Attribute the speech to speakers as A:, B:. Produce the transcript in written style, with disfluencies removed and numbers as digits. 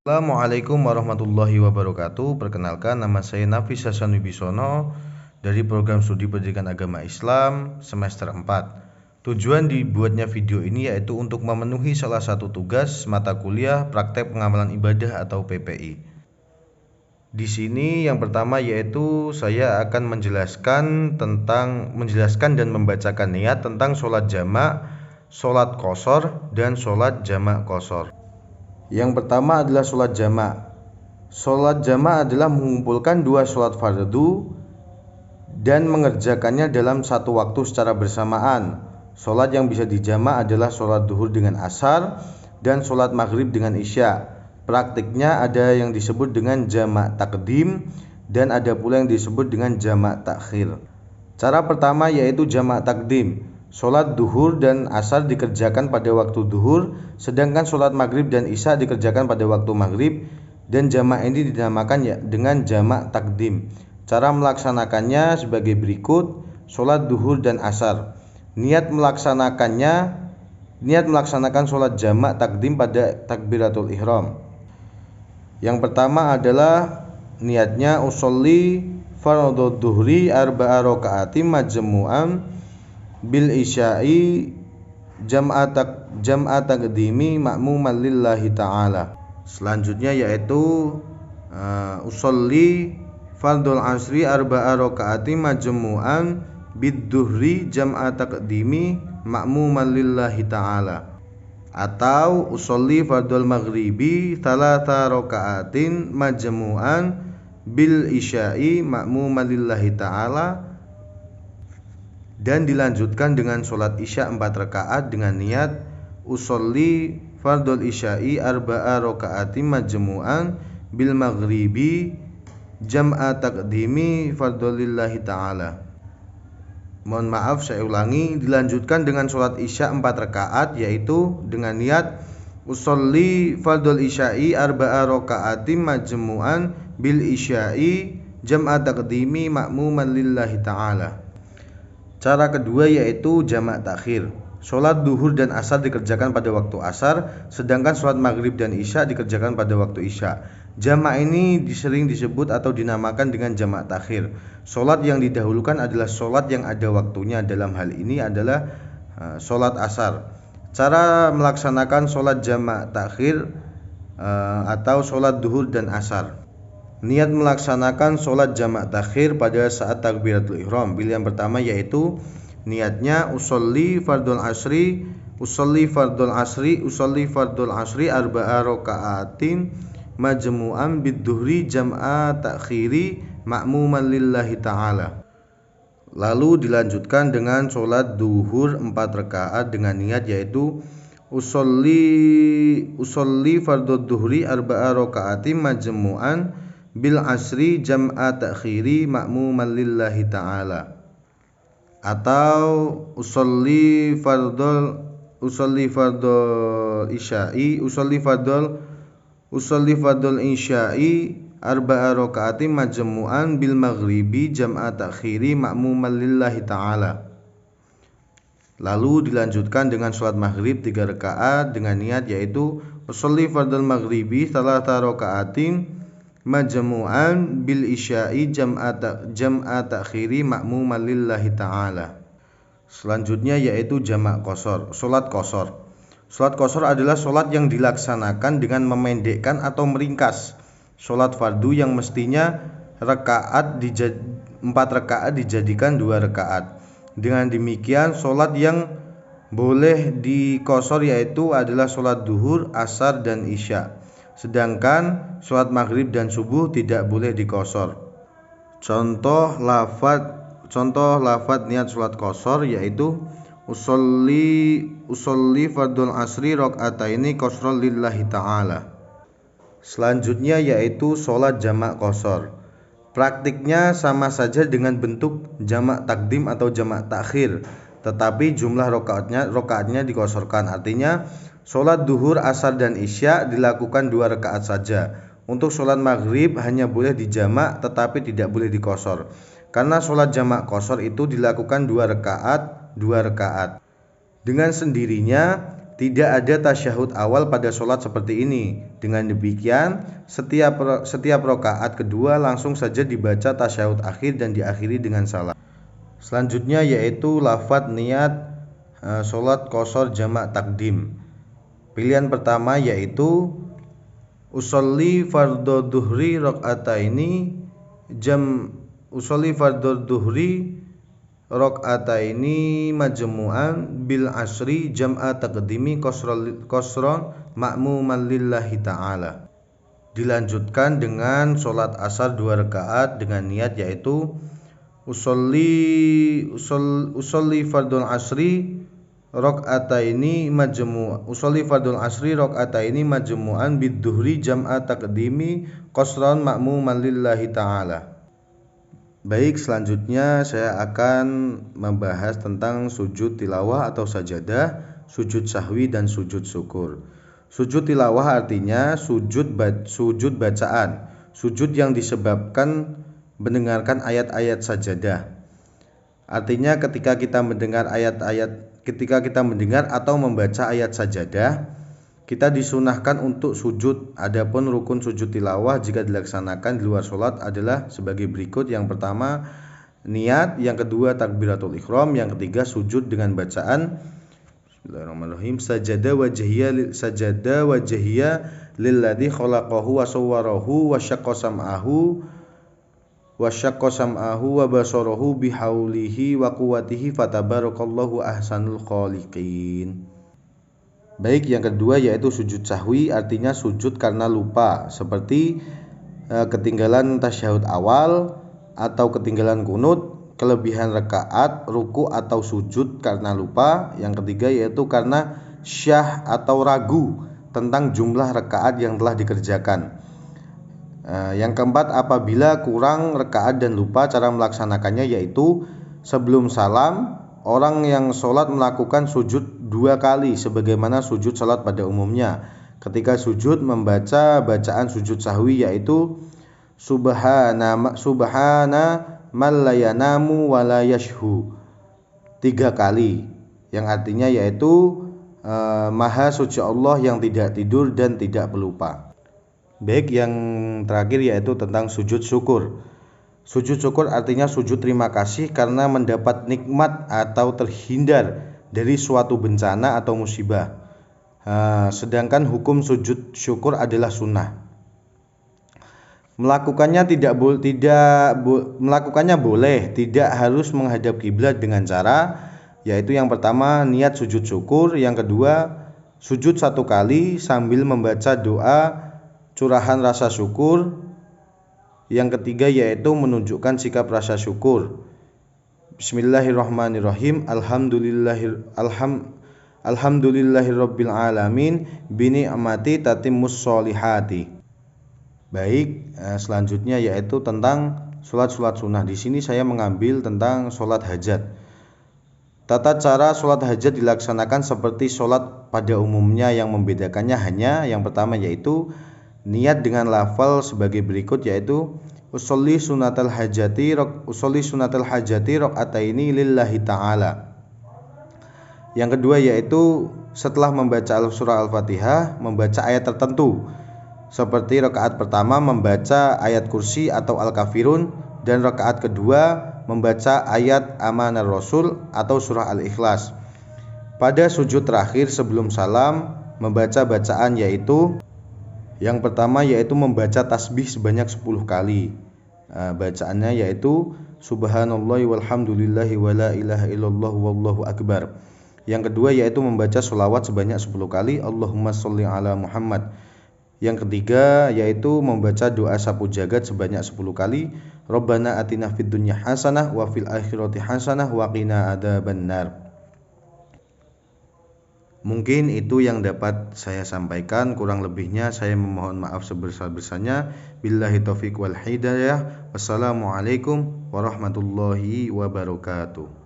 A: Assalamualaikum warahmatullahi wabarakatuh. Perkenalkan, nama saya Nafis Hasan Wibisono dari program studi pendidikan agama Islam semester 4. Tujuan dibuatnya video ini yaitu untuk memenuhi salah satu tugas mata kuliah praktek pengamalan ibadah atau PPI. Di sini yang pertama yaitu saya akan menjelaskan dan membacakan niat tentang sholat jamak, sholat qashar, dan sholat jamak qashar. Yang pertama adalah sholat jamak. Sholat jamak adalah mengumpulkan dua sholat fardu dan mengerjakannya dalam satu waktu secara bersamaan. Sholat yang bisa dijamak adalah sholat duhur dengan asar dan sholat maghrib dengan isya. Praktiknya ada yang disebut dengan jamak takdim dan ada pula yang disebut dengan jamak takhir. Cara pertama yaitu jamak takdim. Sholat duhur dan asar dikerjakan pada waktu duhur, sedangkan sholat maghrib dan isya dikerjakan pada waktu maghrib, dan jamak ini dinamakan dengan jamak takdim. Cara melaksanakannya sebagai berikut: sholat duhur dan asar. Niat melaksanakan sholat jamak takdim pada takbiratul ihram. Yang pertama adalah niatnya usolli fardhu duhri arba'a raka'atin majmu'an bil isya'i jam'a taqdimi ma'muman lillahi ta'ala. Selanjutnya yaitu usolli fardul asri arba'a raka'atin majmu'an bid duhri jam'a taqdimi ma'muman lillahi ta'ala. Atau usolli fardul maghribi thalatha raka'atin majmu'an bil isya'i ma'muman lillahi ta'ala, dan dilanjutkan dengan sholat isya 4 rakaat dengan niat usolli fardul isya'i arba'a raka'atin majmu'an bil maghribi jam'a taqdimi fardulillahi ta'ala. Mohon maaf, saya ulangi, dilanjutkan dengan sholat isya 4 rakaat yaitu dengan niat usolli fardul isya'i arba'a raka'atin majmu'an bil isya'i jam'a taqdimi ma'muman lillahi ta'ala. Cara kedua yaitu jamak takhir. Sholat duhur dan asar dikerjakan pada waktu asar, sedangkan sholat maghrib dan isya dikerjakan pada waktu isya. Jamak ini sering disebut atau dinamakan dengan jamak takhir. Sholat yang didahulukan adalah sholat yang ada waktunya, dalam hal ini adalah sholat asar. Cara melaksanakan sholat jamak takhir atau sholat duhur dan asar. Niat melaksanakan sholat jamak takhir pada saat takbiratul ihram. Pilihan pertama yaitu niatnya usolli fardul asri arba'a raka'atin majmu'an bid duhri jam'a takhiri ma'muman lillahi ta'ala. Lalu dilanjutkan dengan sholat duhur 4 rakaat dengan niat yaitu usolli fardul duhri arba'a raka'atin majmu'an bil asri jam'a takhiri ma'muman lillahi ta'ala. Atau usolli fardul isya'i arba'a raka'atin majmu'an bil maghribi jam'a takhiri ma'muman lillahi ta'ala. Lalu dilanjutkan dengan sholat maghrib 3 rakaat dengan niat yaitu usolli fardul maghribi thalatha raka'atin majmu'an bil isya'i jam'a takhiri ma'muman lillahi ta'ala. Selanjutnya yaitu jamak qashar, sholat qashar. Sholat qashar adalah sholat yang dilaksanakan dengan memendekkan atau meringkas sholat fardu yang mestinya 4 rakaat dijadikan 2 rakaat. Dengan demikian sholat yang boleh diqashar yaitu adalah sholat duhur, asar, dan isya. Sedangkan sholat maghrib dan subuh tidak boleh diqashar. Contoh lafaz niat sholat qashar yaitu usolli fardul asri raka'ataini qashran lillahi ta'ala. Selanjutnya yaitu sholat jamak qashar. Praktiknya sama saja dengan bentuk jamak takdim atau jamak takhir, tetapi jumlah rakaatnya diqasharkan. Artinya sholat duhur, asar, dan isya dilakukan 2 rakaat saja. Untuk sholat maghrib hanya boleh dijamak tetapi tidak boleh diqashar. Karena sholat jamak qashar itu dilakukan 2 rakaat. Dengan sendirinya Tidak ada tasyahud awal pada sholat seperti ini. Dengan demikian, setiap rakaat kedua langsung saja dibaca tasyahud akhir dan diakhiri dengan salam. Selanjutnya yaitu lafadz niat sholat qashar jamak takdim. Pilihan pertama yaitu usolli fardhu dhuhri rakaataini majmu'an bil asri jam'a taqdimi qasron ma'muman lillahi ta'ala. Dilanjutkan dengan sholat asar 2 rakaat dengan niat yaitu usolli fardul asri rakaataini majmu'an bid dhuhri jam'a taqdimi qasron ma'muman lillahi ta'ala. Baik, selanjutnya saya akan membahas tentang sujud tilawah atau sajadah, sujud sahwi dan sujud syukur. Sujud tilawah artinya sujud bacaan, sujud yang disebabkan mendengarkan ayat-ayat sajadah. Artinya ketika kita mendengar atau membaca ayat sajadah, kita disunahkan untuk sujud. Adapun rukun sujud tilawah jika dilaksanakan di luar sholat adalah sebagai berikut. Yang pertama niat, yang kedua takbiratul ihram, yang ketiga sujud dengan bacaan Bismillahirrahmanirrahim sajada wajhiya lilladzi khalaqahu wa sawwarahu wa syaqqa sam'ahu wa basarahu bihaulihi wa quwwatihi fatabarakallahu ahsanul khaliqin. Baik, yang kedua yaitu sujud sahwi, artinya sujud karena lupa, seperti ketinggalan tasyahud awal atau ketinggalan kunut, kelebihan rakaat, ruku atau sujud karena lupa. Yang ketiga yaitu karena syah atau ragu tentang jumlah rakaat yang telah dikerjakan. Yang keempat, apabila kurang rakaat dan lupa, cara melaksanakannya yaitu sebelum salam orang yang sholat melakukan sujud 2 kali sebagaimana sujud sholat pada umumnya. Ketika sujud membaca bacaan sujud sahwi yaitu subhana man la yanamu wa la yashhu 3 kali, yang artinya yaitu maha suci Allah yang tidak tidur dan tidak pelupa. Baik, yang terakhir yaitu tentang sujud syukur. Sujud syukur artinya sujud terima kasih karena mendapat nikmat atau terhindar dari suatu bencana atau musibah. Sedangkan hukum sujud syukur adalah sunnah. Melakukannya boleh, tidak harus menghadap kiblat dengan cara yaitu yang pertama niat sujud syukur, yang kedua sujud 1 kali sambil membaca doa curahan rasa syukur, yang ketiga yaitu menunjukkan sikap rasa syukur. Bismillahirrahmanirrahim. Alhamdulillahirabbil alamin bini'mati tatimmus sholihati. Baik, selanjutnya yaitu tentang sholat sunnah. Di sini saya mengambil tentang sholat hajat. Tata cara sholat hajat dilaksanakan seperti sholat pada umumnya, yang membedakannya hanya yang pertama yaitu niat dengan lafal sebagai berikut yaitu usolli sunatal hajati rakaataini lillahi ta'ala. Yang kedua yaitu setelah membaca surah Al-Fatihah membaca ayat tertentu, seperti rakaat pertama membaca ayat kursi atau Al-Kafirun, dan rakaat kedua membaca ayat Amanar Rasul atau surah Al-Ikhlas. Pada sujud terakhir sebelum salam membaca bacaan yaitu yang pertama yaitu membaca tasbih sebanyak 10 kali. Bacaannya yaitu subhanallahi walhamdulillahi wala ilaha illallah wallahu akbar. Yang kedua yaitu membaca sholawat sebanyak 10 kali, Allahumma sholli ala Muhammad. Yang ketiga yaitu membaca doa sapu jagat sebanyak 10 kali, Rabbana atina fid dunya hasanah wa fil akhirati hasanah wa qina adzabannar. Mungkin itu yang dapat saya sampaikan, kurang lebihnya saya memohon maaf sebesar-besarnya. Billahi taufiq wal hidayah. Wassalamualaikum warahmatullahi wabarakatuh.